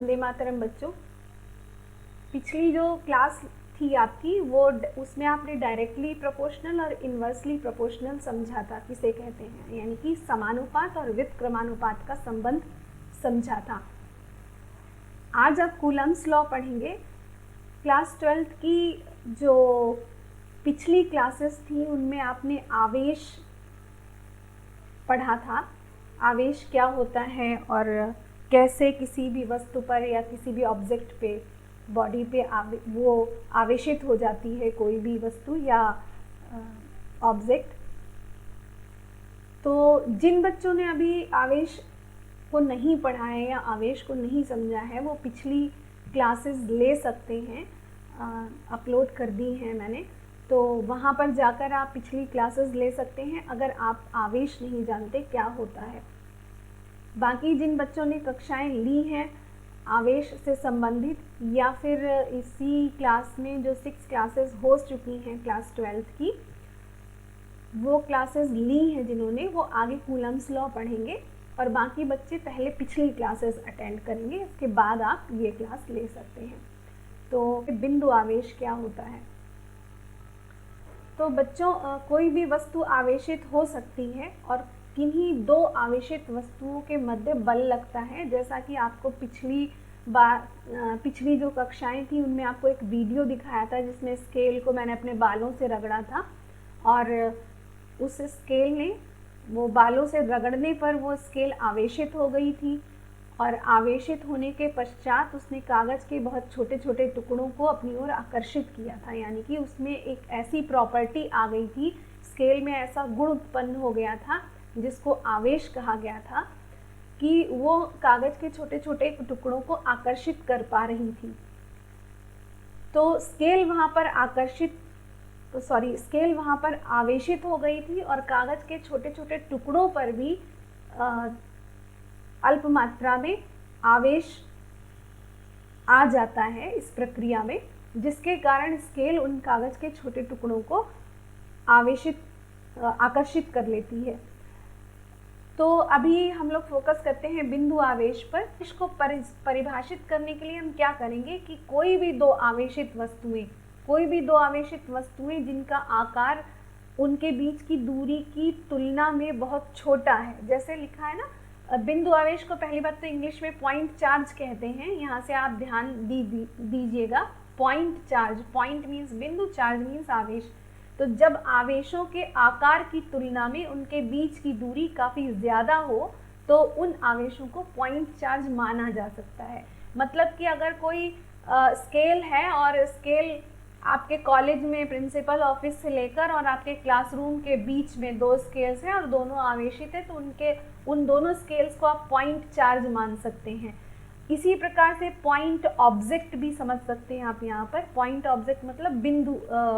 वंदे मातरम बच्चों। पिछली जो क्लास थी आपकी वो उसमें आपने डायरेक्टली प्रोपोर्शनल और इन्वर्सली प्रोपोर्शनल समझा था किसे कहते हैं, यानी कि समानुपात और व्युत्क्रमानुपात का संबंध समझा था। आज आप कूलम्स लॉ पढ़ेंगे। क्लास 12th की जो पिछली क्लासेस थी उनमें आपने आवेश पढ़ा था। आवेश क्या होता है और कैसे किसी भी वस्तु पर या किसी भी ऑब्जेक्ट पे, बॉडी पे वो आवेशित हो जाती है, कोई भी वस्तु या ऑब्जेक्ट। तो जिन बच्चों ने अभी आवेश को नहीं पढ़ा है या आवेश को नहीं समझा है वो पिछली क्लासेस ले सकते हैं, अपलोड कर दी हैं मैंने, तो वहाँ पर जाकर आप पिछली क्लासेस ले सकते हैं अगर आप आवेश नहीं जानते क्या होता है। बाकी जिन बच्चों ने कक्षाएं ली हैं आवेश से संबंधित या फिर इसी क्लास में जो 6 क्लासेस हो चुकी हैं क्लास 12th की, वो क्लासेस ली हैं जिन्होंने, वो आगे कूलम्स लॉ पढ़ेंगे और बाकी बच्चे पहले पिछली क्लासेस अटेंड करेंगे, इसके बाद आप ये क्लास ले सकते हैं। तो बिंदु आवेश क्या होता है? तो बच्चों कोई भी वस्तु आवेशित हो सकती है और किन्हीं दो आवेशित वस्तुओं के मध्य बल लगता है। जैसा कि आपको पिछली जो कक्षाएं थी उनमें आपको एक वीडियो दिखाया था जिसमें स्केल को मैंने अपने बालों से रगड़ा था और उस स्केल ने, वो बालों से रगड़ने पर वो स्केल आवेशित हो गई थी और आवेशित होने के पश्चात उसने कागज़ के बहुत छोटे छोटे टुकड़ों को अपनी ओर आकर्षित किया था, यानी कि उसमें एक ऐसी प्रॉपर्टी आ गई थी, स्केल में ऐसा गुण उत्पन्न हो गया था जिसको आवेश कहा गया था कि वो कागज़ के छोटे छोटे टुकड़ों को आकर्षित कर पा रही थी। तो स्केल वहाँ पर आवेशित हो गई थी और कागज़ के छोटे छोटे टुकड़ों पर भी अल्प मात्रा में आवेश आ जाता है इस प्रक्रिया में, जिसके कारण स्केल उन कागज़ के छोटे टुकड़ों को आकर्षित कर लेती है। तो अभी हम लोग फोकस करते हैं बिंदु आवेश पर। इसको परिभाषित करने के लिए हम क्या करेंगे कि कोई भी दो आवेशित वस्तुएं जिनका आकार उनके बीच की दूरी की तुलना में बहुत छोटा है, जैसे लिखा है ना, बिंदु आवेश को पहली बात तो इंग्लिश में पॉइंट चार्ज कहते हैं। यहाँ से आप ध्यान दीजिएगा, पॉइंट चार्ज, पॉइंट मीन्स बिंदु, चार्ज मीन्स आवेश। तो जब आवेशों के आकार की तुलना में उनके बीच की दूरी काफ़ी ज़्यादा हो तो उन आवेशों को पॉइंट चार्ज माना जा सकता है। मतलब कि अगर कोई स्केल है और स्केल आपके कॉलेज में प्रिंसिपल ऑफिस से लेकर और आपके क्लासरूम के बीच में दो स्केल्स हैं और दोनों आवेशित है, तो उन दोनों स्केल्स को आप पॉइंट चार्ज मान सकते हैं। इसी प्रकार से पॉइंट ऑब्जेक्ट भी समझ सकते हैं आप। यहाँ पर पॉइंट ऑब्जेक्ट मतलब बिंदु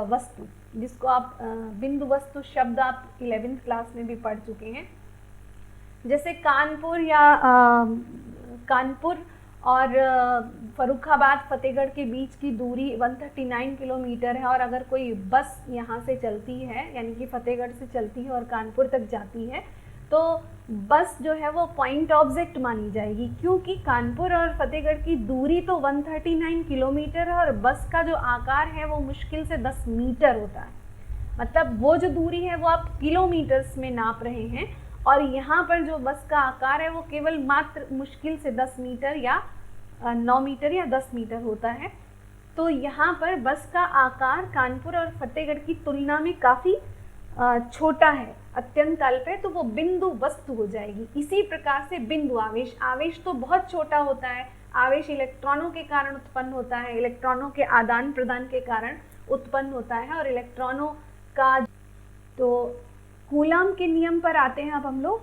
वस्तु, जिसको आप बिंदु वस्तु शब्द आप 11th क्लास में भी पढ़ चुके हैं। जैसे कानपुर और फर्रुखाबाद फतेहगढ़ के बीच की दूरी 139 किलोमीटर है और अगर कोई बस यहाँ से चलती है, यानी कि फतेहगढ़ से चलती है और कानपुर तक जाती है, तो बस जो है वो पॉइंट ऑब्जेक्ट मानी जाएगी, क्योंकि कानपुर और फतेहगढ़ की दूरी तो 139 किलोमीटर है और बस का जो आकार है वो मुश्किल से 10 मीटर होता है। मतलब वो जो दूरी है वो आप किलोमीटर्स में नाप रहे हैं और यहाँ पर जो बस का आकार है वो केवल मात्र मुश्किल से 10 मीटर या 9 मीटर या 10 मीटर होता है। तो यहाँ पर बस का आकार कानपुर और फतेहगढ़ की तुलना में काफ़ी छोटा है, अत्यंत अल्प है, तो वो बिंदु वस्तु हो जाएगी। इसी प्रकार से बिंदु आवेश तो बहुत छोटा होता है। आवेश इलेक्ट्रॉनों के कारण उत्पन्न होता है, इलेक्ट्रॉनों के आदान प्रदान के कारण उत्पन्न होता है और इलेक्ट्रॉनों का, तो कूलम के नियम पर आते हैं अब हम लोग।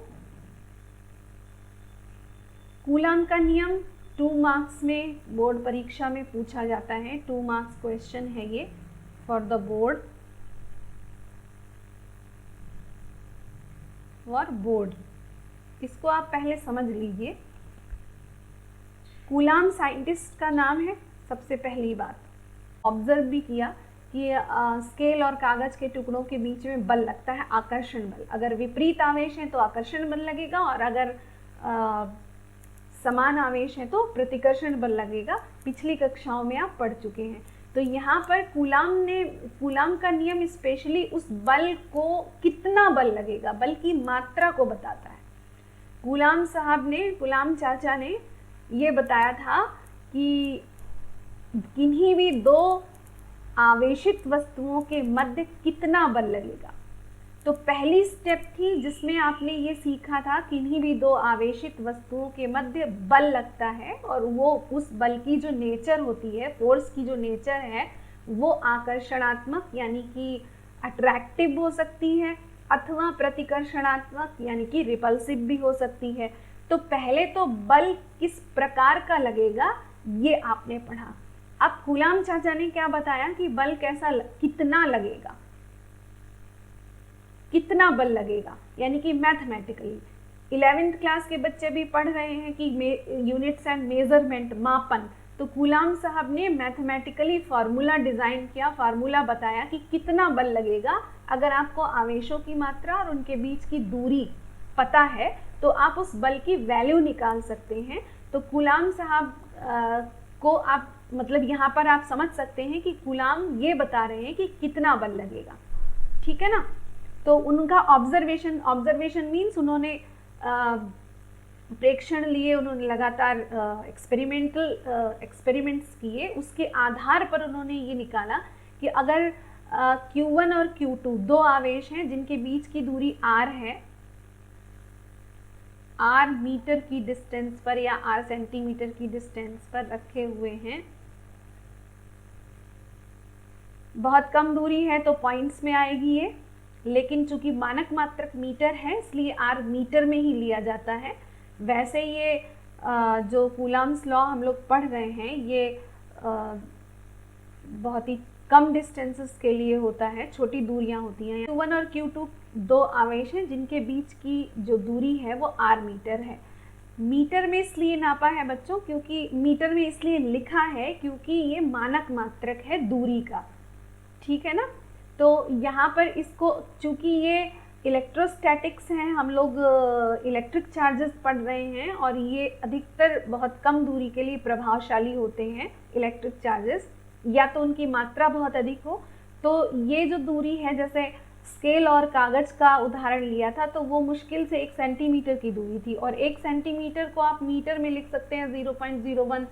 कूलम का नियम 2 मार्क्स में बोर्ड परीक्षा में पूछा जाता है। 2 मार्क्स क्वेश्चन है ये फॉर द बोर्ड, इसको आप पहले समझ लीजिए। कूलम साइंटिस्ट का नाम है। सबसे पहली बात ऑब्जर्व भी किया कि स्केल और कागज के टुकड़ों के बीच में बल लगता है, आकर्षण बल। अगर विपरीत आवेश है तो आकर्षण बल लगेगा और अगर समान आवेश है तो प्रतिकर्षण बल लगेगा। पिछली कक्षाओं में आप पढ़ चुके हैं। तो यहाँ पर कूलाम का नियम स्पेशली उस बल को कितना बल लगेगा, बल की मात्रा को बताता है। कूलाम चाचा ने ये बताया था कि किन्हीं भी दो आवेशित वस्तुओं के मध्य कितना बल लगेगा। तो पहली स्टेप थी जिसमें आपने ये सीखा था किन्हीं भी दो आवेशित वस्तुओं के मध्य बल लगता है, और वो उस बल की जो नेचर होती है, फोर्स की जो नेचर है, वो आकर्षणात्मक यानी कि अट्रैक्टिव हो सकती है, अथवा प्रतिकर्षणात्मक यानी कि रिपल्सिव भी हो सकती है। तो पहले तो बल किस प्रकार का लगेगा ये आपने पढ़ा। अब कूलाम चाचा ने क्या बताया कि बल कितना लगेगा, कितना बल लगेगा, यानी कि मैथमेटिकली 11th क्लास के बच्चे भी पढ़ रहे हैं कि यूनिट्स एंड मेजरमेंट, मापन। तो कूलाम साहब ने मैथमेटिकली फार्मूला डिजाइन किया, फार्मूला बताया कि कितना बल लगेगा। अगर आपको आवेशों की मात्रा और उनके बीच की दूरी पता है तो आप उस बल की वैल्यू निकाल सकते हैं। तो कूलाम साहब को आप मतलब यहाँ पर आप समझ सकते हैं कि कूलाम ये बता रहे हैं कि कितना बल लगेगा, ठीक है ना। तो उनका ऑब्जर्वेशन मीन्स उन्होंने प्रेक्षण लिए, उन्होंने लगातार एक्सपेरिमेंट्स किए, उसके आधार पर उन्होंने ये निकाला कि अगर Q1 और Q2 दो आवेश हैं जिनके बीच की दूरी r है, r मीटर की डिस्टेंस पर या r सेंटीमीटर की डिस्टेंस पर रखे हुए हैं, बहुत कम दूरी है तो पॉइंट्स में आएगी ये, लेकिन चूंकि मानक मात्रक मीटर है इसलिए r मीटर में ही लिया जाता है। वैसे ये जो कूलाम्स लॉ हम लोग पढ़ रहे हैं ये बहुत ही कम डिस्टेंसेस के लिए होता है, छोटी दूरियां होती हैं। Q1 और Q2 दो आवेश हैं जिनके बीच की जो दूरी है वो r मीटर है। मीटर में इसलिए नापा है बच्चों, क्योंकि मीटर में इसलिए लिखा है क्योंकि ये मानक मात्रक है दूरी का, ठीक है ना। तो यहाँ पर इसको, चूंकि ये इलेक्ट्रोस्टैटिक्स हैं, हम लोग इलेक्ट्रिक चार्जेस पढ़ रहे हैं और ये अधिकतर बहुत कम दूरी के लिए प्रभावशाली होते हैं इलेक्ट्रिक चार्जेस, या तो उनकी मात्रा बहुत अधिक हो। तो ये जो दूरी है, जैसे स्केल और कागज का उदाहरण लिया था, तो वो मुश्किल से 1 सेंटीमीटर की दूरी थी, और 1 सेंटीमीटर को आप मीटर में लिख सकते हैं 0.01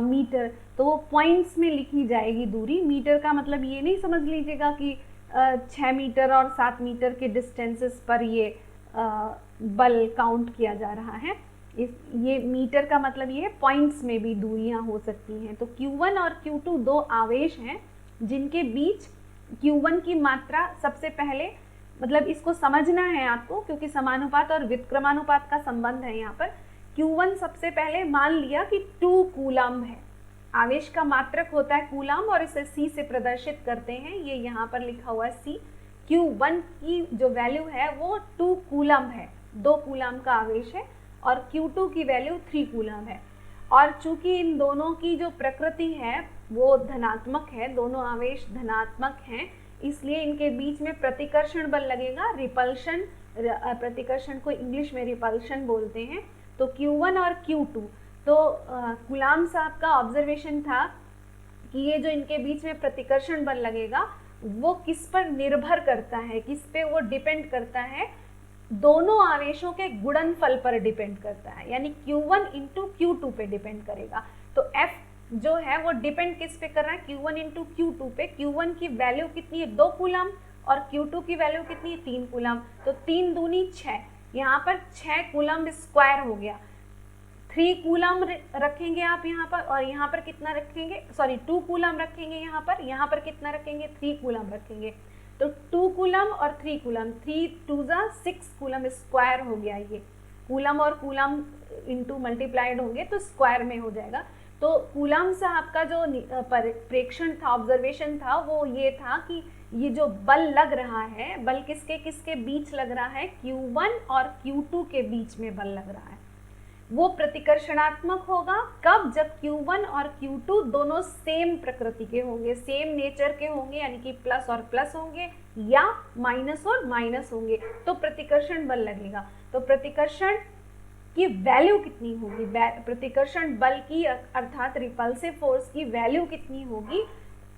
मीटर, तो वो पॉइंट्स में लिखी जाएगी दूरी। मीटर का मतलब ये नहीं समझ लीजिएगा कि 6 मीटर और 7 मीटर के डिस्टेंसेस पर ये बल काउंट किया जा रहा है। ये मीटर का मतलब ये है पॉइंट्स में भी दूरियां हो सकती हैं। तो Q1 और Q2 दो आवेश हैं जिनके बीच Q1 की मात्रा, सबसे पहले मतलब इसको समझना है आपको क्योंकि समानुपात और व्युत्क्रमानुपात का संबंध है यहाँ पर। Q1 सबसे पहले मान लिया कि 2 कूलम है, आवेश का मात्रक होता है कूलम और इसे C से प्रदर्शित करते हैं, ये यहाँ पर लिखा हुआ है C। Q1 की जो वैल्यू है वो 2 कूलम है, 2 कूलम का आवेश है, और Q2 की वैल्यू 3 कूलम है। और चूंकि इन दोनों की जो प्रकृति है वो धनात्मक है, दोनों आवेश धनात्मक हैं, इसलिए इनके बीच में प्रतिकर्षण बल लगेगा। रिपल्शन, प्रतिकर्षण को इंग्लिश में रिपल्शन बोलते हैं। तो Q1 और Q2, तो कूलाम साहब का ऑब्जर्वेशन था कि ये जो इनके बीच में प्रतिकर्षण बल लगेगा वो किस पर निर्भर करता है, किस पे वो डिपेंड करता है, दोनों आवेशों के गुणनफल पर डिपेंड करता है, यानी Q1 इंटू Q2 पे डिपेंड करेगा। तो F जो है वो डिपेंड किस पे कर रहा है, Q1 इंटू Q2 पे। Q1 की वैल्यू कितनी है, 2 कूलम, और Q2 की वैल्यू कितनी है, 3 कूलम। तो 3 दूनी 6, यहाँ पर 6 कूलम स्क्वायर हो गया। 3 कूलम रखेंगे आप यहाँ पर, और यहाँ पर कितना रखेंगे, सॉरी 2 कूलम रखेंगे यहाँ पर कितना रखेंगे, 3 कूलम रखेंगे। तो 2 कूलम और 3 कूलम, 3 2 6 कूलम स्क्वायर हो गया। ये कूलम और कूलम इंटू मल्टीप्लाइड होंगे तो स्क्वायर में हो जाएगा। तो कूलम साहब का जो प्रेक्षण था, ऑब्जर्वेशन था, वो ये था कि ये जो बल लग रहा है, बल किसके किसके बीच लग रहा है, Q1 और Q2 के बीच में बल लग रहा है। वो प्रतिकर्षणात्मक होगा कब, जब Q1 और Q2 दोनों सेम प्रकृति के होंगे, सेम नेचर के होंगे, यानी कि प्लस और प्लस होंगे या माइनस और माइनस होंगे, तो प्रतिकर्षण बल लगेगा। तो प्रतिकर्षण की वैल्यू कितनी होगी, प्रतिकर्षण बल की अर्थात रिपल्सिव फोर्स की वैल्यू कितनी होगी,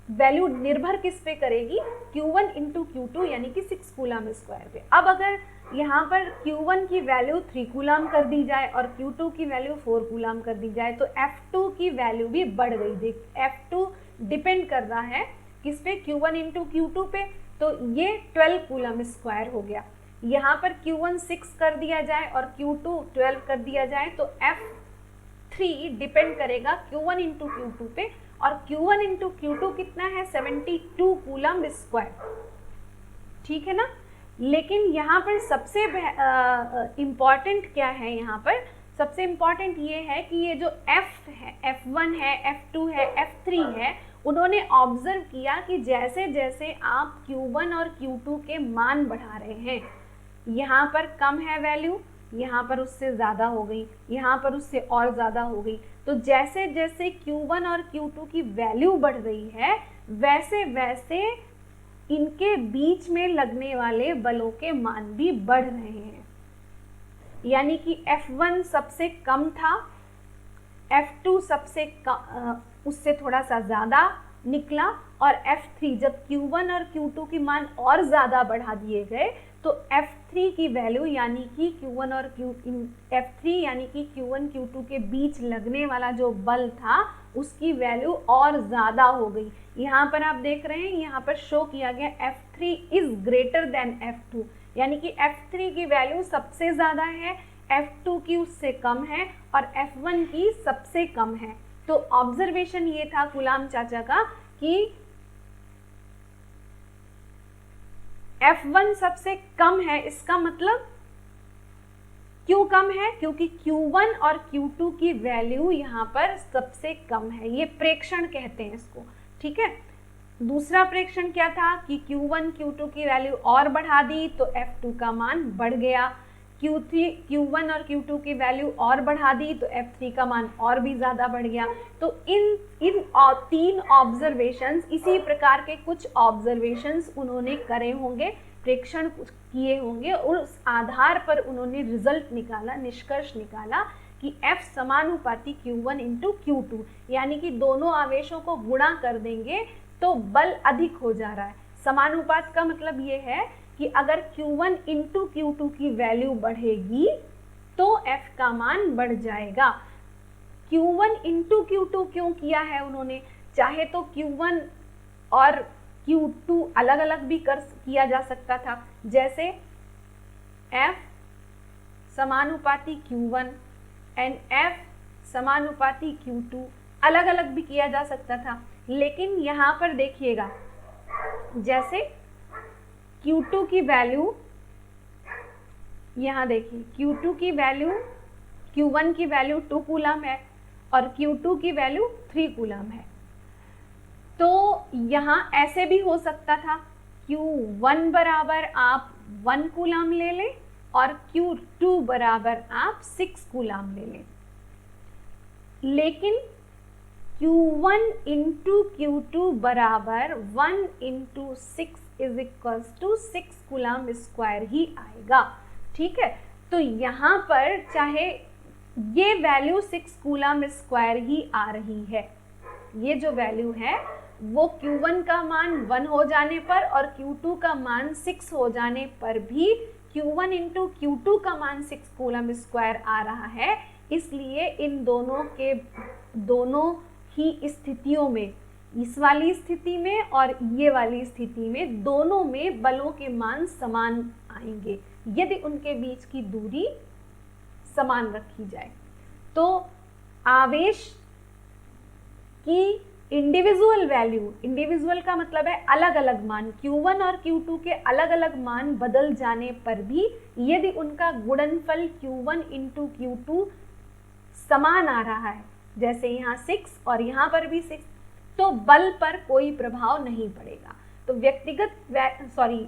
वैल्यू निर्भर किस पे करेगी, Q1 इंटू Q2 यानी कि 6 कूलम स्क्वायर पे। अब अगर यहाँ पर Q1 की वैल्यू 3 कूलम कर दी जाए और Q2 की वैल्यू 4 कूलम कर दी जाए तो F2 की वैल्यू भी बढ़ गई। देख F2 डिपेंड कर रहा है किस पे, Q1 इंटू Q2 पे, तो ये 12 कूलम स्क्वायर हो गया। यहाँ पर Q1 6 कर दिया जाए और Q2 12 कर दिया जाए तो F3 डिपेंड करेगा Q1 इंटू Q2 पे, और Q1 इंटू Q2 कितना है, 72 कूलम स्क्वायर, ठीक है ना। लेकिन यहाँ पर सबसे इम्पॉर्टेंट क्या है, यहाँ पर सबसे इम्पॉर्टेंट ये है कि ये जो F है, F1 है, F2 है, F3 है, उन्होंने ऑब्जर्व किया कि जैसे जैसे आप Q1 और Q2 के मान बढ़ा रहे हैं, यहाँ पर कम है वैल्यू, यहाँ पर उससे ज़्यादा हो गई, यहाँ पर उससे और ज़्यादा हो गई, तो जैसे जैसे Q1 और Q2 की वैल्यू बढ़ रही है वैसे वैसे इनके बीच में लगने वाले बलों के मान भी बढ़ रहे हैं। यानी कि F1 सबसे कम था, F2 सबसे उससे थोड़ा सा ज़्यादा निकला, और F3 जब Q1 और Q2 की मान और ज़्यादा बढ़ा दिए गए तो F3 की वैल्यू यानी कि Q1 और F3 यानी कि Q1 Q2 के बीच लगने वाला जो बल था उसकी वैल्यू और ज़्यादा हो गई। यहाँ पर आप देख रहे हैं, यहाँ पर शो किया गया F3 is greater than F2, यानी कि F3 की वैल्यू सबसे ज़्यादा है, F2 की उससे कम है और F1 की सबसे कम है। तो ऑब्जर्वेशन ये था गुलाम चाचा का कि F1 सबसे कम है, इसका मतलब क्यों कम है, क्योंकि Q1 और Q2 की वैल्यू यहाँ पर सबसे कम है, ये प्रेक्षण कहते हैं इसको, ठीक है। दूसरा प्रेक्षण क्या था कि Q1 Q2 की वैल्यू और बढ़ा दी तो F2 का मान बढ़ गया, Q1 और Q2 की वैल्यू और बढ़ा दी तो F3 का मान और भी ज़्यादा बढ़ गया। तो इन तीन ऑब्जर्वेशंस, इसी प्रकार के कुछ ऑब्जर्वेशंस उन्होंने करे होंगे, प्रेक्षण किए होंगे, और उस आधार पर उन्होंने रिजल्ट निकाला, निष्कर्ष निकाला कि F समानुपाती Q1 इंटू Q2, यानी कि दोनों आवेशों को गुणा कर देंगे तो बल अधिक हो जा रहा है। समानुपात का मतलब ये है कि अगर Q1 इंटू Q2 की वैल्यू बढ़ेगी तो F का मान बढ़ जाएगा। Q1 इंटू Q2 क्यों किया है उन्होंने, चाहे तो Q1 और Q2 अलग अलग भी किया जा सकता था, जैसे F समानुपाती Q1 एंड F समानुपाती Q2 अलग अलग भी किया जा सकता था। लेकिन यहाँ पर देखिएगा, जैसे Q2 की वैल्यू, यहाँ देखिए Q2 की वैल्यू, Q1 की वैल्यू 2 कूलम है और Q2 की वैल्यू 3 कूलम है। तो यहाँ ऐसे भी हो सकता था, Q1 बराबर आप 1 कूलम ले लें और Q2 बराबर आप 6 कूलम ले लें, लेकिन Q1 इंटू Q2 बराबर 1 into 6 is equals to 6 coulomb square ही आएगा, ठीक है। तो यहाँ पर चाहे ये वैल्यू 6 कूलम स्क्वायर ही आ रही है, ये जो वैल्यू है वो Q1 का मान 1 हो जाने पर और Q2 का मान 6 हो जाने पर भी Q1 इंटू Q2 का मान 6 कूलम स्क्वायर आ रहा है। इसलिए इन दोनों ही स्थितियों में, इस वाली स्थिति में और ये वाली स्थिति में, दोनों में बलों के मान समान आएंगे यदि उनके बीच की दूरी समान रखी जाए। तो आवेश की इंडिविजुअल वैल्यू, इंडिविजुअल का मतलब है अलग अलग मान, Q1 और Q2 के अलग अलग मान बदल जाने पर भी यदि उनका गुणनफल Q1 इंटू Q2 समान आ रहा है, जैसे यहाँ 6 और यहाँ पर भी 6, तो बल पर कोई प्रभाव नहीं पड़ेगा। तो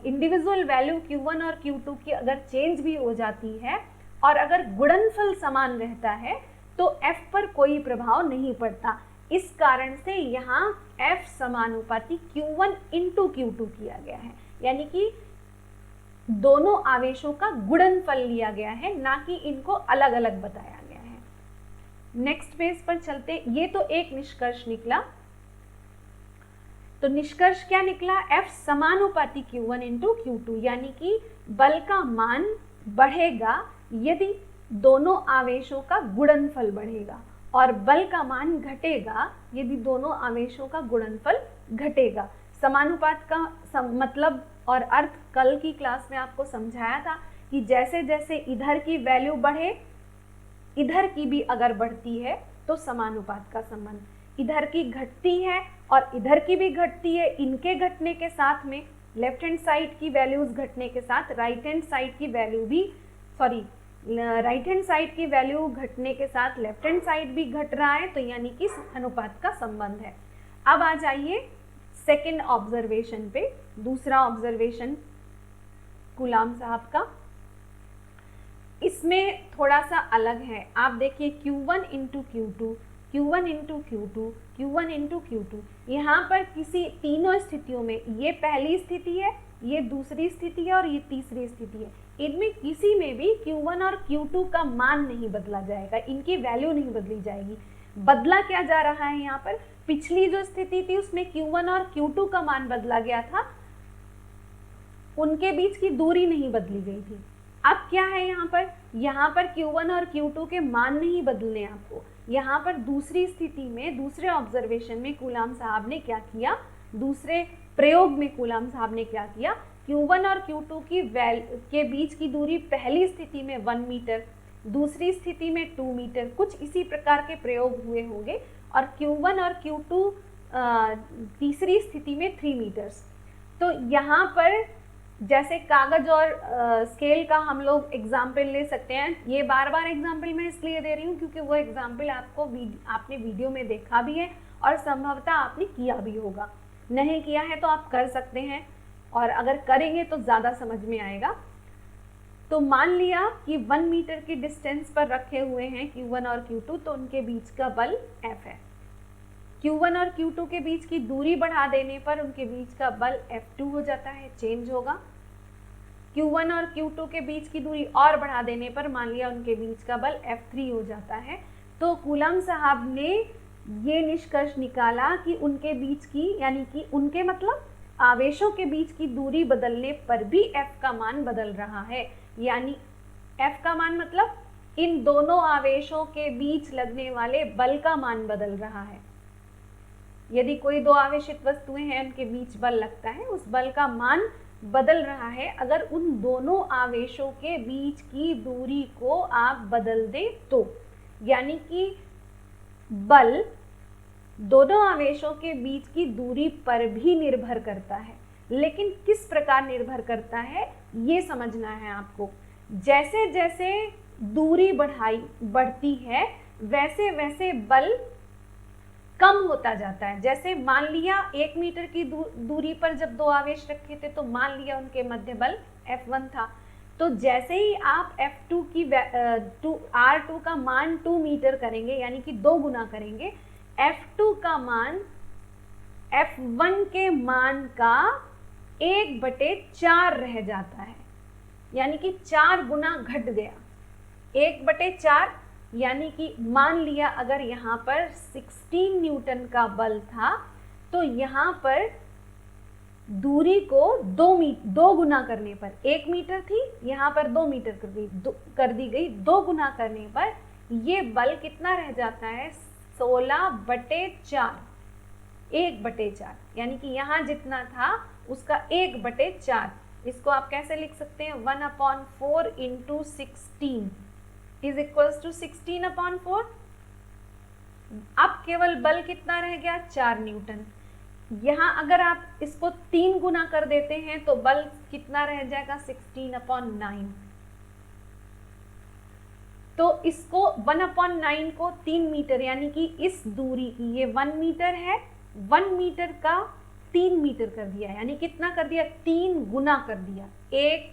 इंडिविजुअल वैल्यू Q1 और Q2 की अगर चेंज भी हो जाती है और अगर गुणनफल समान रहता है तो F पर कोई प्रभाव नहीं पड़ता। इस कारण से यहाँ F समानुपाती Q1 इंटू Q2 किया गया है, यानी कि दोनों आवेशों का गुणनफल लिया गया है, ना कि इनको अलग अलग बताया गया है। नेक्स्ट पेज पर चलते, ये तो एक निष्कर्ष निकला। तो निष्कर्ष क्या निकला? F समानुपाती Q1 इंटू Q2, यानी कि बल का मान बढ़ेगा यदि दोनों आवेशों का गुणनफल बढ़ेगा, और बल का मान घटेगा यदि दोनों आवेशों का गुणनफल घटेगा। समानुपात का मतलब और अर्थ कल की क्लास में आपको समझाया था कि जैसे जैसे इधर की वैल्यू बढ़े, इधर की भी अगर बढ़ती है तो समानुपात का संबंध, इधर की घटती है और इधर की भी घटती है, इनके घटने के साथ में लेफ्ट हैंड साइड की वैल्यूज घटने के साथ राइट हैंड साइड की वैल्यू भी, राइट हैंड साइड की वैल्यू घटने के साथ लेफ्ट हैंड साइड भी घट रहा है, तो यानी कि अनुपात का संबंध है। अब आ जाइए सेकेंड ऑब्जर्वेशन पे। दूसरा ऑब्जर्वेशन कूलाम साहब का, इसमें थोड़ा सा अलग है। आप देखिए Q1 into Q2, Q1 into Q2, Q1 into Q2, यहाँ पर किसी तीनों स्थितियों में, ये पहली स्थिति है, ये दूसरी स्थिति है और ये तीसरी स्थिति है, इनमें किसी में भी Q1 और Q2 का मान नहीं बदला जाएगा, इनकी वैल्यू नहीं बदली जाएगी। बदला क्या जा रहा है यहाँ पर? पिछली जो स्थिति थी उसमें Q1 और Q2 का मान बदला गया था, उनके बीच की दूरी नहीं बदली गई थी। अब क्या है यहाँ पर Q1 और Q2 के मान नहीं बदलने आपको। यहाँ पर दूसरी स्थिति में, दूसरे ऑब्जर्वेशन में कूलाम साहब ने क्या किया, दूसरे प्रयोग में कूलाम साहब ने क्या किया, Q1 और Q2 के बीच की दूरी पहली स्थिति में 1 मीटर, दूसरी स्थिति में 2 मीटर, कुछ इसी प्रकार के प्रयोग हुए होंगे, और Q1 और Q2 तीसरी स्थिति में 3 मीटर्स। तो यहाँ पर जैसे कागज और स्केल का हम लोग एग्जाम्पल ले सकते हैं। ये बार बार एग्जाम्पल मैं इसलिए दे रही हूँ क्योंकि वो एग्जाम्पल आपने वीडियो में देखा भी है और संभवतः आपने किया भी होगा। नहीं किया है तो आप कर सकते हैं, और अगर करेंगे तो ज़्यादा समझ में आएगा। तो मान लिया कि 1 मीटर की डिस्टेंस पर रखे हुए हैं Q1 और Q2, तो उनके बीच का बल F है। Q1 और Q2 के बीच की दूरी बढ़ा देने पर उनके बीच का बल F2 हो जाता है, चेंज होगा। Q1 और Q2 के बीच की दूरी और बढ़ा देने पर मान लिया उनके बीच का बल F3 हो जाता है। तो कूलाम साहब ने ये निष्कर्ष निकाला कि उनके बीच की, यानी कि उनके मतलब आवेशों के बीच की दूरी बदलने पर भी F का मान बदल रहा है। यानी F का मान मतलब इन दोनों आवेशों के बीच लगने वाले बल का मान बदल रहा है। यदि कोई दो आवेशित वस्तुएं हैं, उनके बीच बल लगता है, उस बल का मान बदल रहा है अगर उन दोनों आवेशों के बीच की दूरी को आप बदल दें तो। यानी कि बल दोनों आवेशों के बीच की दूरी पर भी निर्भर करता है, लेकिन किस प्रकार निर्भर करता है ये समझना है आपको। जैसे जैसे दूरी बढ़ती है वैसे वैसे बल कम होता जाता है। जैसे मान लिया 1 मीटर की दूरी पर जब दो आवेश रखे थे तो मान लिया उनके मध्य बल F1 था, तो जैसे ही आप F2 की R2 का मान 2 मीटर करेंगे, यानी कि 2 गुना करेंगे, F2 का मान F1 के मान का 1/4 रह जाता है, यानी कि 4 गुना घट गया। 1/4 यानी कि मान लिया अगर यहाँ पर 16 न्यूटन का बल था तो यहाँ पर दूरी को 2 गुना करने पर, 1 मीटर थी, यहाँ पर 2 मीटर कर दी गई। 2 गुना करने पर ये बल कितना रह जाता है? 16/4, 1/4, यानी कि यहाँ जितना था उसका 1/4। इसको आप कैसे लिख सकते हैं? 1/4 इंटू 16 इज इक्वल्स टू 16/4। अब केवल बल कितना रह गया? 4 न्यूटन। यहाँ अगर आप इसको 3 गुना कर देते हैं तो बल कितना रह जाएगा? 16/9। तो इसको 1/9 को 3 मीटर, यानी कि इस दूरी की, ये 1 मीटर है, 1 मीटर का 3 मीटर कर दिया, यानी कितना कर दिया? 3 गुना कर दिया। 1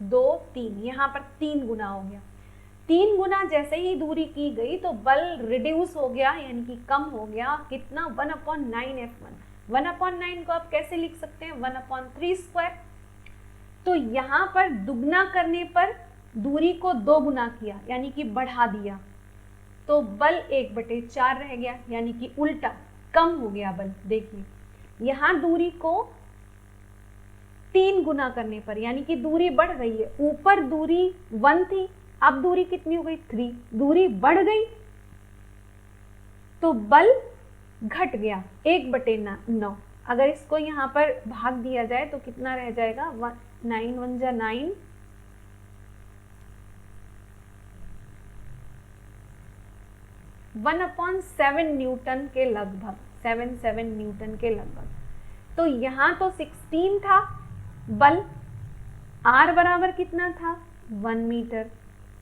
2 3, यहाँ पर 3 गुना हो गया। 3 गुना जैसे ही दूरी की गई तो बल रिड्यूस हो गया, यानी कि कम हो गया। कितना? 1/9 F1। 1/9 को आप कैसे लिख सकते हैं? 1/3 स्क्वायर। तो यहाँ पर दुगना करने पर दूरी को 2 गुना किया, यानी कि बढ़ा दिया, तो बल 1/4 रह गया, यानी कि उल्टा कम हो गया बल। देखिए यहाँ दूरी को 3 गुना करने पर, यानी कि दूरी बढ़ रही है। ऊपर दूरी 1 थी, अब दूरी कितनी हो गई 3, दूरी बढ़ गई तो बल घट गया 1/9। अगर इसको यहाँ पर भाग दिया जाए तो कितना रह जाएगा, 9 1 जा 9, 1/7 न्यूटन के लगभग, 7 न्यूटन के लगभग। तो यहाँ तो 16 था बल, R बराबर कितना था 1 मीटर,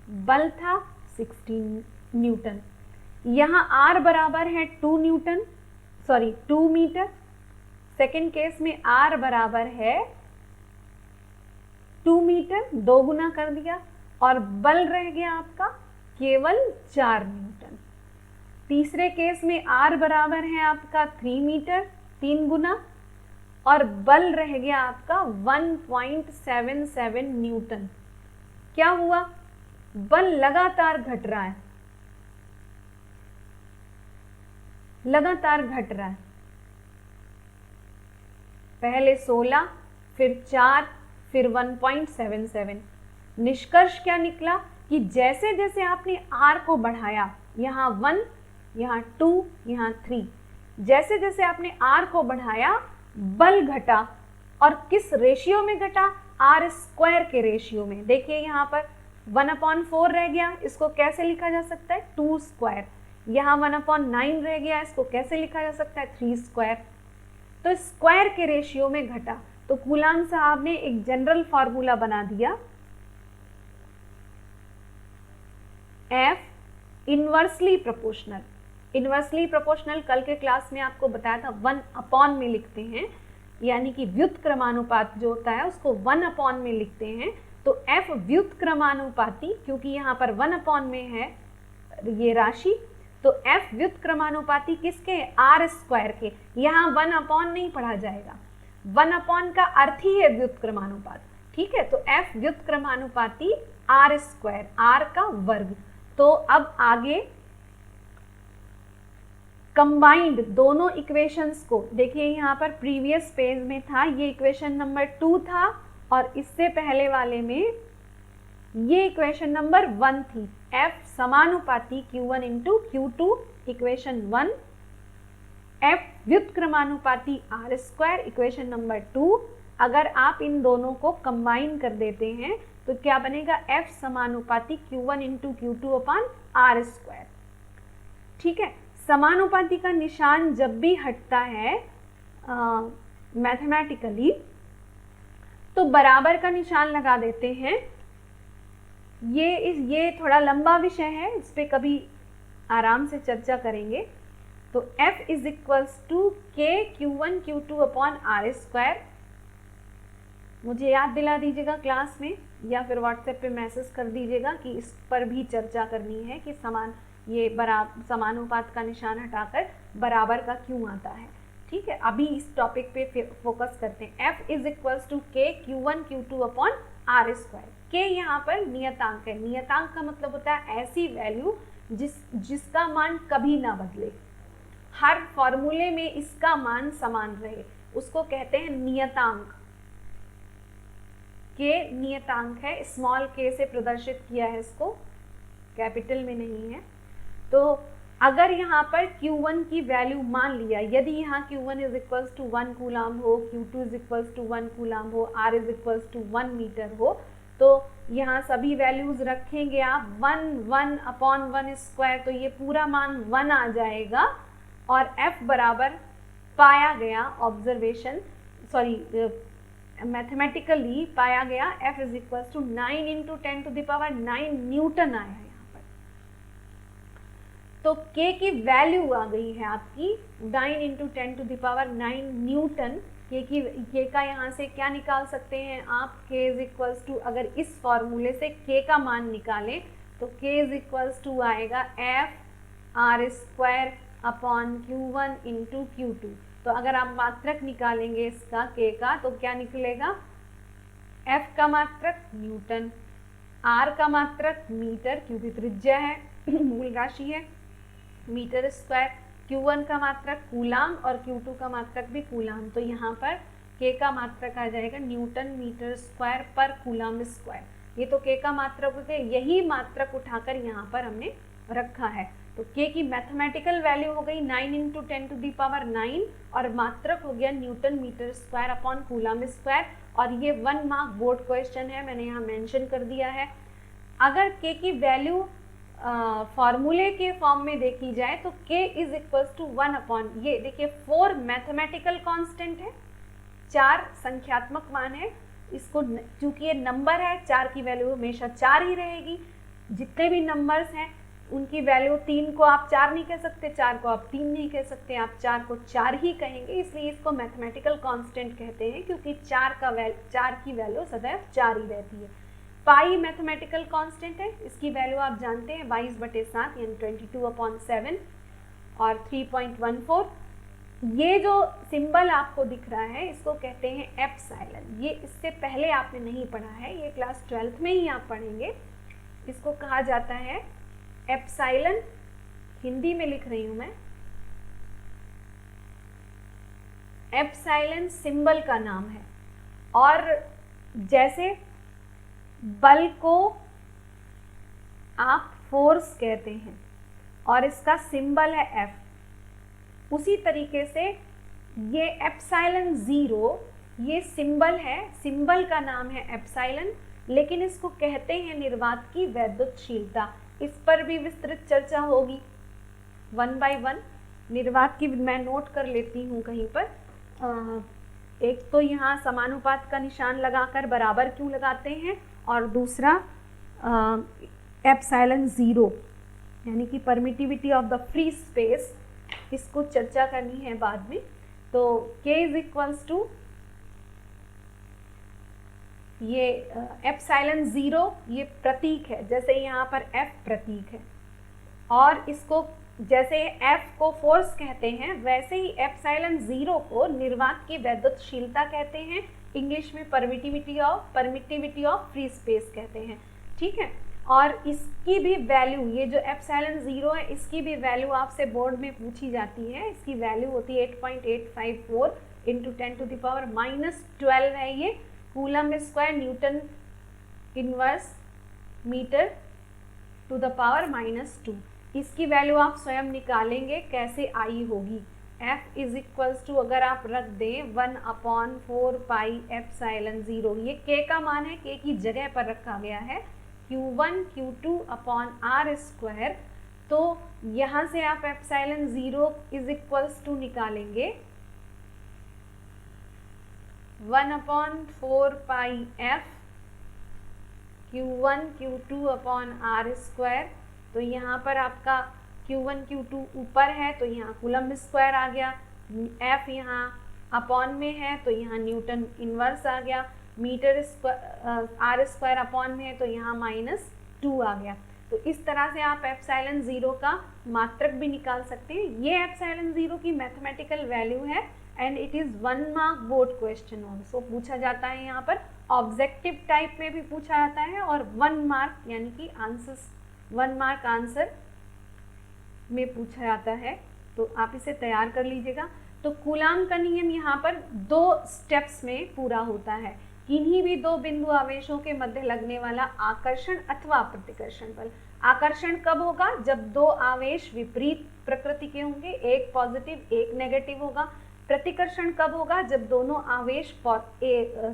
बल था 16 न्यूटन। यहाँ R बराबर है 2 मीटर। सेकेंड केस में R बराबर है 2 मीटर, 2 गुना कर दिया और बल रह गया आपका केवल 4 न्यूटन। तीसरे केस में R बराबर है आपका 3 मीटर, 3 गुना, और बल रह गया आपका 1.77 न्यूटन। क्या हुआ, बल लगातार घट रहा है, लगातार घट रहा है। पहले 16, फिर 4, फिर 1.77। निष्कर्ष क्या निकला कि जैसे जैसे आपने R को बढ़ाया, यहाँ 1, यहाँ 2, यहाँ 3, जैसे जैसे आपने R को बढ़ाया बल घटा, और किस रेशियो में घटा, R² के रेशियो में। देखिए यहाँ पर 1/4 रह गया, इसको कैसे लिखा जा सकता है 2²। यहाँ 1/9 रह गया, इसको कैसे लिखा जा सकता है 3²। तो स्क्वायर के रेशियो में घटा। तो कूलाम साहब ने एक जनरल फॉर्मूला बना दिया, F inversely proportional. Inversely proportional कल के क्लास में आपको बताया था 1/, में लिखते हैं, यानी कि व्युत्क्रमानुपात जो होता है उसको 1/, में लिखते हैं। तो F व्युत्क्रमानुपाती, क्योंकि यहाँ पर 1/, में है ये राशि, तो F व्युत्क्रमानुपाती किसके है, R² के। यहाँ 1/, नहीं पढ़ा जाएगा, 1/, का अर्थ ही है व्युत्क्रमानुपात, ठीक है। तो F व्युत्क्रमानुपाती R², R का वर्ग। तो अब आगे कंबाइंड दोनों इक्वेशंस को देखिए, यहाँ पर प्रीवियस पेज में था, ये इक्वेशन नंबर 2 था, और इससे पहले वाले में ये इक्वेशन नंबर 1 थी। F समानुपाती Q1 into Q2, equation 1। F व्युत्क्रमानुपाती R², equation number 2। अगर आप इन दोनों को कंबाइन कर देते हैं तो क्या बनेगा, F समानुपाती Q1 into Q2 upon R²। ठीक है, समानुपाती का निशान जब भी हटता है मैथमेटिकली तो बराबर का निशान लगा देते हैं। ये थोड़ा लंबा विषय है, इस पे कभी आराम से चर्चा करेंगे। तो F is equals to K Q1 Q2 upon R²। मुझे याद दिला दीजिएगा क्लास में, या फिर व्हाट्सएप पे मैसेज कर दीजिएगा कि इस पर भी चर्चा करनी है कि समानुपात का निशान हटाकर बराबर का क्यों आता है। ठीक है, अभी इस टॉपिक पे फोकस करते हैं। F is equals to K Q1 Q2 upon R²। K यहाँ पर नियतांक है। नियतांक का मतलब होता है ऐसी वैल्यू जिसका मान कभी ना बदले, हर फॉर्मूले में इसका मान समान रहे, उसको कहते हैं नियतांक। K नियतांक है, स्मॉल k से प्रदर्शित किया है इसको, कैपिटल में नहीं है। तो अगर यहाँ पर Q1 की वैल्यू मान लिया, यदि यहाँ Q1 is equals to 1 coulomb हो, Q2 is equals to 1 coulomb हो, R is equals to 1 metre हो, तो यहाँ सभी वैल्यूज रखेंगे आप 1 अपॉन 1², तो ये पूरा मान 1 आ जाएगा। और F बराबर पाया गया, ऑब्जर्वेशन मैथमेटिकली पाया गया, F is equals to 9 into 10⁹ newton आया है यहाँ पर। तो K की वैल्यू आ गई है आपकी 9 इंटू 10⁹ न्यूटन। K का यहाँ से क्या निकाल सकते हैं आप, K इज इक्वल्स टू, अगर इस फॉर्मूले से K का मान निकालें तो K इज इक्वल्स टू आएगा F R² upon Q1 into Q2। तो अगर आप मात्रक निकालेंगे इसका K का तो क्या निकलेगा, F का मात्रक न्यूटन, R का मात्रक मीटर क्योंकि त्रिज्या है, मूल राशि है, मीटर स्क्वायर, Q1 का मात्रक कूलाम और Q2 का मात्रक भी कूलाम। तो यहाँ पर K का मात्रक आ जाएगा न्यूटन मीटर स्क्वायर पर कूलाम स्क्वायर। ये तो K का मात्रक हो गया, यही मात्रक उठाकर यहाँ पर हमने रखा है। तो K की मैथमेटिकल वैल्यू हो गई 9 इंटू 10 टू दी पावर 9 और मात्रक हो गया newton metre square upon coulomb square. और ये 1 मार्क बोर्ड क्वेश्चन है, मैंने यहाँ मेंशन कर दिया है। अगर K की वैल्यू फॉर्मूले के फॉर्म में देखी जाए तो K is equal to 1 upon, ये देखिए 4 मैथमेटिकल कांस्टेंट है, 4 संख्यात्मक मान है। इसको चूंकि ये नंबर है, 4 की वैल्यू हमेशा 4 ही रहेगी। जितने भी नंबर्स हैं उनकी वैल्यू 3 को आप 4 नहीं कह सकते, 4 को आप 3 नहीं कह सकते, आप 4 को 4 ही कहेंगे। इसलिए इसको मैथमेटिकल कांस्टेंट कहते हैं क्योंकि 4 की वैल्यू सदैव 4 ही रहती है। पाई मैथमेटिकल कांस्टेंट है, इसकी वैल्यू आप जानते हैं 22/7 यानी 22/7 और 3.14। ये जो सिंबल आपको दिख रहा है इसको कहते हैं एप्सिलॉन। ये इससे पहले आपने नहीं पढ़ा है, ये क्लास 12th में ही आप पढ़ेंगे। इसको कहा जाता है एप्सिलॉन, हिंदी में लिख रही हूं मैं। एप्सिलॉन सिंबल का नाम है। और जैसे बल को आप फोर्स कहते हैं और इसका सिंबल है F, उसी तरीके से ये एप्सिलॉन 0 ये सिंबल है, सिंबल का नाम है एप्सिलॉन, लेकिन इसको कहते हैं निर्वात की वैद्युतशीलता। इस पर भी विस्तृत चर्चा होगी 1 by 1। निर्वात की मैं नोट कर लेती हूँ कहीं पर। एक तो यहाँ समानुपात का निशान लगाकर बराबर क्यों लगाते हैं, और दूसरा एप्सिलॉन 0 यानी कि permittivity of the free space, इसको चर्चा करनी है बाद में। तो K इज इक्वल्स टू ये एप्सिलॉन 0 ये प्रतीक है, जैसे यहाँ पर F प्रतीक है, और इसको जैसे F को फोर्स कहते हैं वैसे ही एप्सिलॉन 0 को निर्वात की वैद्युतशीलता कहते हैं। इंग्लिश में परमिटिविटी ऑफ फ्री स्पेस कहते हैं, ठीक है। और इसकी भी वैल्यू, ये जो एप्सिलॉन 0 है इसकी भी वैल्यू आपसे बोर्ड में पूछी जाती है। इसकी वैल्यू होती है 8.854 इंटू 10 टू द पावर -12 है ये coulomb square newton inverse metre to the power -2। इसकी वैल्यू आप स्वयं निकालेंगे कैसे आई होगी। F इज इक्वल्स टू अगर आप रख दें 1/4 पाई एप्सिलॉन 0, ये K का मान है, K की जगह पर रखा गया है, Q1 Q2 upon R square. तो यहाँ से आप एप्सिलॉन 0 इज इक्वल्स टू निकालेंगे 1/4 पाई F Q1 Q2 upon R square. तो यहाँ पर आपका Q1 Q2 ऊपर है तो यहाँ कूलम स्क्वायर आ गया, F यहाँ अपॉन में है तो यहाँ न्यूटन इनवर्स आ गया, मीटर R स्क्वायर अपॉन में है तो यहाँ -2 आ गया। तो इस तरह से आप एप्सिलॉन 0 का मात्रक भी निकाल सकते हैं। ये एप्सिलॉन 0 की मैथमेटिकल वैल्यू है and it is 1 mark board question also, पूछा जाता है यहाँ पर ऑब्जेक्टिव टाइप में भी पूछा जाता है और 1 मार्क यानी कि आंसर 1 मार्क आंसर में पूछा जाता है। तो आप इसे तैयार कर लीजिएगा। तो कूलाम का नियम यहाँ पर 2 स्टेप्स में पूरा होता है। किन्हीं भी 2 बिंदु आवेशों के मध्य लगने वाला आकर्षण अथवा प्रतिकर्षण बल। आकर्षण कब होगा, जब 2 आवेश विपरीत प्रकृति के होंगे, एक पॉजिटिव एक नेगेटिव होगा। प्रतिकर्षण कब होगा, जब दोनों आवेश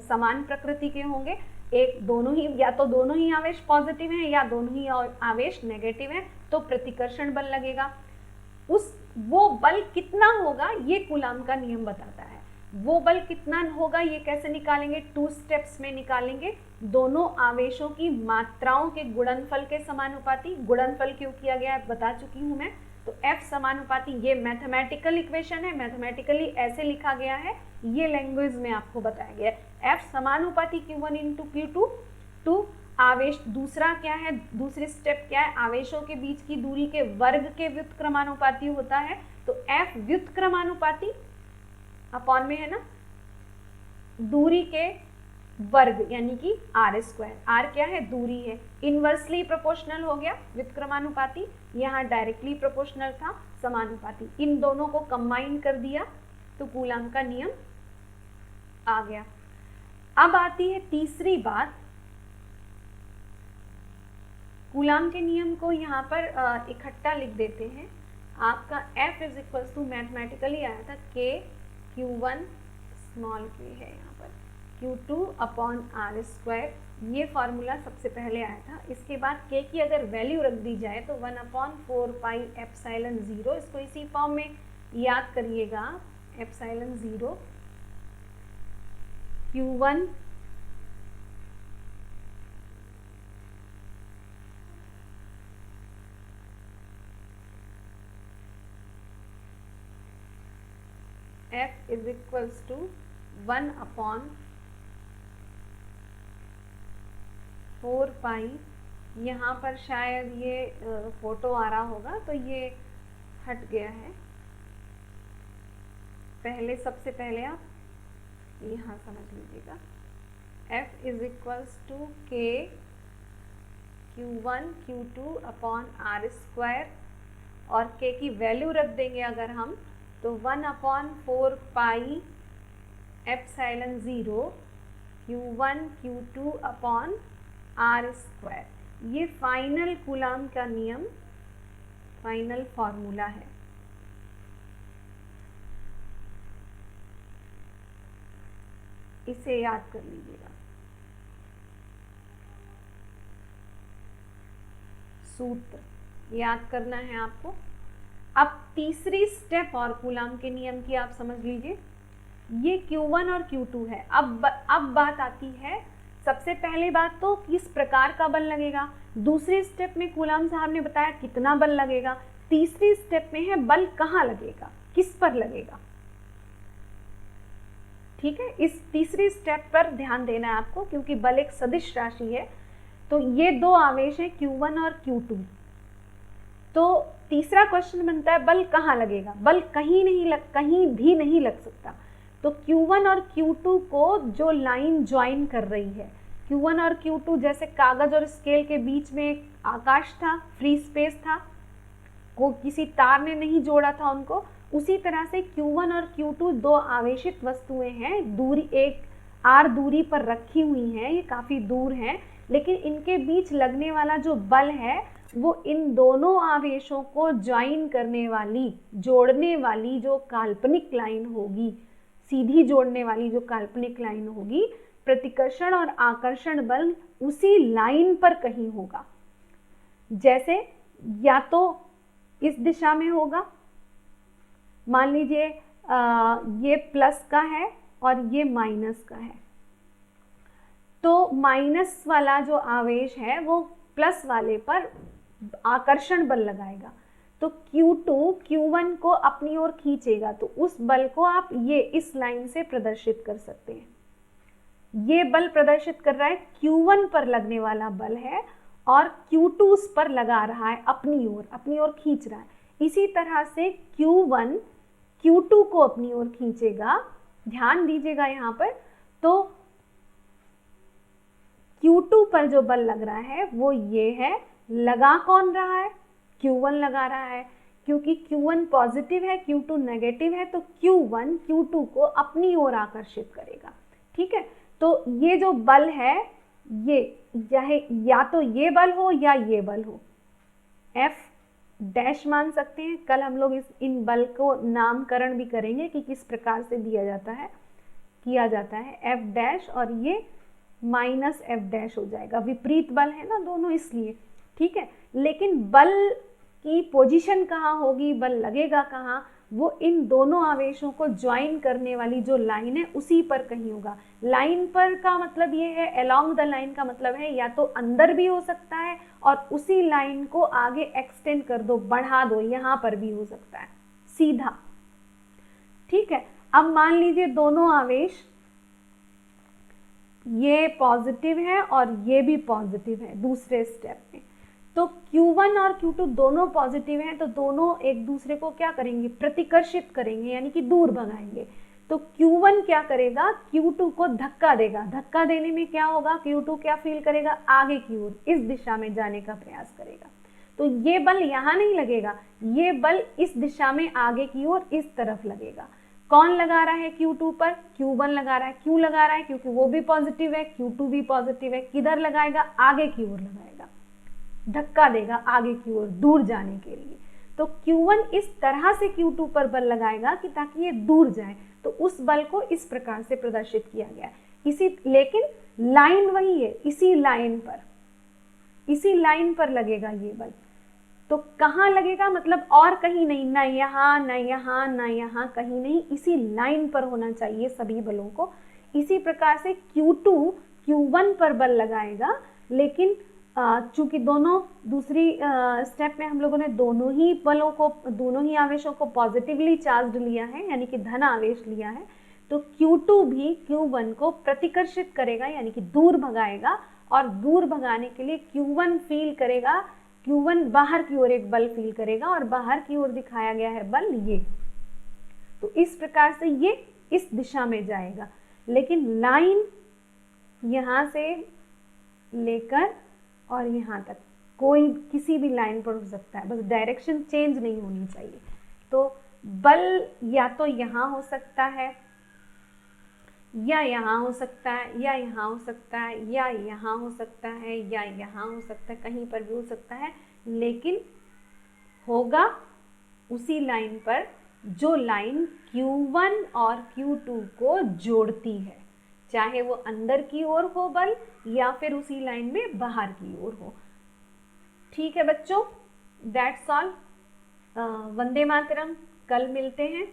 समान प्रकृति के होंगे, एक दोनों ही या तो दोनों ही आवेश पॉजिटिव हैं या दोनों ही आवेश नेगेटिव हैं, तो प्रतिकर्षण बल लगेगा। वो बल कितना होगा ये कूलाम का नियम बताता है। वो बल कितना होगा ये कैसे निकालेंगे, 2 स्टेप्स में निकालेंगे। दोनों आवेशों की मात्राओं के गुणनफल के समानुपाती, गुणनफल क्यों किया गया है बता चुकी हूं मैं। तो F समानुपाती, ये मैथमेटिकल इक्वेशन है, मैथमेटिकली ऐसे लिखा गया है, ये लैंग्वेज में आपको बताया गया है। F समानुपाती Q1 इंटू Q2 टू आवेश, दूसरा क्या है, दूसरी स्टेप क्या है, आवेशों के बीच की दूरी के वर्ग के व्युत्क्रमानुपाती होता है। तो F व्युत्क्रमानुपाती अपॉन में है ना, दूरी के वर्ग यानी कि आर स्क्वायर। आर क्या है? दूरी है। इनवर्सली प्रोपोर्शनल हो गया व्युत्क्रमानुपाती, यहाँ डायरेक्टली प्रोपोर्शनल था समानुपाती। इन दोनों को कंबाइन कर दिया तो कूलाम का नियम आ गया। अब आती है तीसरी बात, कूलाम के नियम को यहाँ पर इकट्ठा लिख देते हैं। आपका F is equal to mathematically आया था K Q1 स्मॉल k है यहाँ पर Q2 अपॉन आर स्क्वायर, ये फॉर्मूला सबसे पहले आया था। इसके बाद k की अगर वैल्यू रख दी जाए तो 1 अपॉन 4 पाई एप्सिलॉन 0, इसको इसी फॉर्म में याद करिएगा, epsilon 0 Q1 F is equals to 1 upon 4 pi, यहाँ पर शायद ये फोटो आ रहा होगा तो ये हट गया है। पहले सबसे पहले आप यहाँ समझ लीजिएगा, F is equals to K Q1 Q2 upon R square, और K की वैल्यू रख देंगे अगर हम तो 1 upon 4 pi epsilon 0 Q1 Q2 upon R square. ये फाइनल कूलाम का नियम, फाइनल फॉर्मूला है। इसे याद कर लीजिएगा। सूत्र याद करना है आपको। अब तीसरी स्टेप और कूलाम के नियम की आप समझ लीजिए। ये Q1 और Q2 है। अब बात आती है, सबसे पहले बात तो किस प्रकार का बल लगेगा, दूसरी स्टेप में कूलाम साहब ने बताया कितना बल लगेगा, तीसरी स्टेप में है बल कहाँ लगेगा, किस पर लगेगा। ठीक है, इस तीसरी स्टेप पर ध्यान देना है आपको, क्योंकि बल एक सदिश राशि है। तो ये दो आवेश हैं Q1 और Q2। तो तीसरा क्वेश्चन बनता है बल कहाँ लगेगा। बल कहीं भी नहीं लग सकता। तो Q1 और Q2 को जो लाइन ज्वाइन कर रही है, Q1 और Q2 जैसे कागज और स्केल के बीच में एक आकाश था, फ्री स्पेस था, को किसी तार ने नहीं जोड़ा था उनको, उसी तरह से Q1 और Q2 दो आवेशित वस्तुएं हैं, दूरी एक r दूरी पर रखी हुई हैं, ये काफी दूर हैं, लेकिन इनके बीच लगने वाला जो बल है वो इन दोनों आवेशों को ज्वाइन करने वाली, जोड़ने वाली जो काल्पनिक लाइन होगी, सीधी जोड़ने वाली जो काल्पनिक लाइन होगी, प्रतिकर्षण और आकर्षण बल उसी लाइन पर कहीं होगा। जैसे या तो इस दिशा में होगा, मान लीजिए ये प्लस का है और ये माइनस का है, तो माइनस वाला जो आवेश है वो प्लस वाले पर आकर्षण बल लगाएगा, तो Q2 Q1 को अपनी ओर खींचेगा, तो उस बल को आप ये इस लाइन से प्रदर्शित कर सकते हैं। ये बल प्रदर्शित कर रहा है Q1 पर लगने वाला बल है और Q2 उस पर लगा रहा है, अपनी ओर खींच रहा है। इसी तरह से Q1 Q2 को अपनी ओर खींचेगा। ध्यान दीजिएगा यहाँ पर, तो Q2 पर जो बल लग रहा है वो ये है। लगा कौन रहा है? Q1 लगा रहा है, क्योंकि Q1 पॉजिटिव है, Q2 नेगेटिव है, तो Q1 Q2 को अपनी ओर आकर्षित करेगा। ठीक है, तो ये जो बल है ये चाहे या तो ये बल हो या ये बल हो, F डैश मान सकते हैं। कल हम लोग इन बल को नामकरण भी करेंगे कि किस प्रकार से किया जाता है F डैश, और ये माइनस F डैश हो जाएगा, विपरीत बल है ना दोनों, इसलिए। ठीक है, लेकिन बल की पोजीशन कहाँ होगी, बल लगेगा कहाँ, वो इन दोनों आवेशों को ज्वाइन करने वाली जो लाइन है उसी पर कहीं होगा। लाइन पर का मतलब ये है, अलोंग द लाइन का मतलब है या तो अंदर भी हो सकता है और उसी लाइन को आगे एक्सटेंड कर दो, बढ़ा दो, यहाँ पर भी हो सकता है सीधा। ठीक है, अब मान लीजिए दोनों आवेश ये पॉजिटिव है और ये भी पॉजिटिव है दूसरे स्टेप में, तो Q1 और Q2 दोनों पॉजिटिव हैं, तो दोनों एक दूसरे को क्या करेंगे, प्रतिकर्षित करेंगे, यानी कि दूर भगाएंगे। तो Q1 क्या करेगा, Q2 को धक्का देगा। धक्का देने में क्या होगा, Q2 क्या फील करेगा, आगे की ओर इस दिशा में जाने का प्रयास करेगा। तो ये बल यहाँ नहीं लगेगा, ये बल इस दिशा में आगे की ओर इस तरफ लगेगा। कौन लगा रहा है Q2 पर, Q1 लगा रहा है। क्यों लगा रहा है, क्योंकि वो भी पॉजिटिव है, Q2 भी पॉजिटिव है। किधर लगाएगा, आगे की ओर लगाएगा, धक्का देगा आगे की ओर दूर जाने के लिए। तो Q1 इस तरह से Q2 पर बल लगाएगा कि ताकि ये दूर जाए। तो उस बल को इस प्रकार से प्रदर्शित किया गया है। लेकिन लाइन वही है, इसी लाइन पर लगेगा ये बल। तो कहाँ लगेगा, मतलब और कहीं नहीं, ना यहाँ ना यहाँ ना यहाँ, कहीं नहीं, इसी लाइन पर होना चाहिए सभी बलों को। इसी प्रकार से Q2 Q1 पर बल लगाएगा, लेकिन चूंकि दोनों दूसरी स्टेप में हम लोगों ने दोनों ही आवेशों को पॉजिटिवली चार्ज लिया है, यानी कि धन आवेश लिया है, तो Q2 भी Q1 को प्रतिकर्षित करेगा, यानी कि दूर भगाएगा। और दूर भगाने के लिए Q1 फील करेगा, Q1 बाहर की ओर एक बल फील करेगा, और बाहर की ओर दिखाया गया है बल ये। तो इस प्रकार से ये इस दिशा में जाएगा, लेकिन लाइन यहाँ से लेकर और यहाँ तक कोई किसी भी लाइन पर हो सकता है, बस डायरेक्शन चेंज नहीं होनी चाहिए। तो बल या तो यहाँ हो सकता है, या यहाँ हो सकता है, या यहाँ हो सकता है, या यहाँ हो सकता है, या यहाँ हो सकता है, कहीं पर भी हो सकता है, लेकिन होगा उसी लाइन पर जो लाइन Q1 और Q2 को जोड़ती है, चाहे वो अंदर की ओर हो बल या फिर उसी लाइन में बाहर की ओर हो। ठीक है बच्चों, दैट्स ऑल। वंदे मातरम। कल मिलते हैं।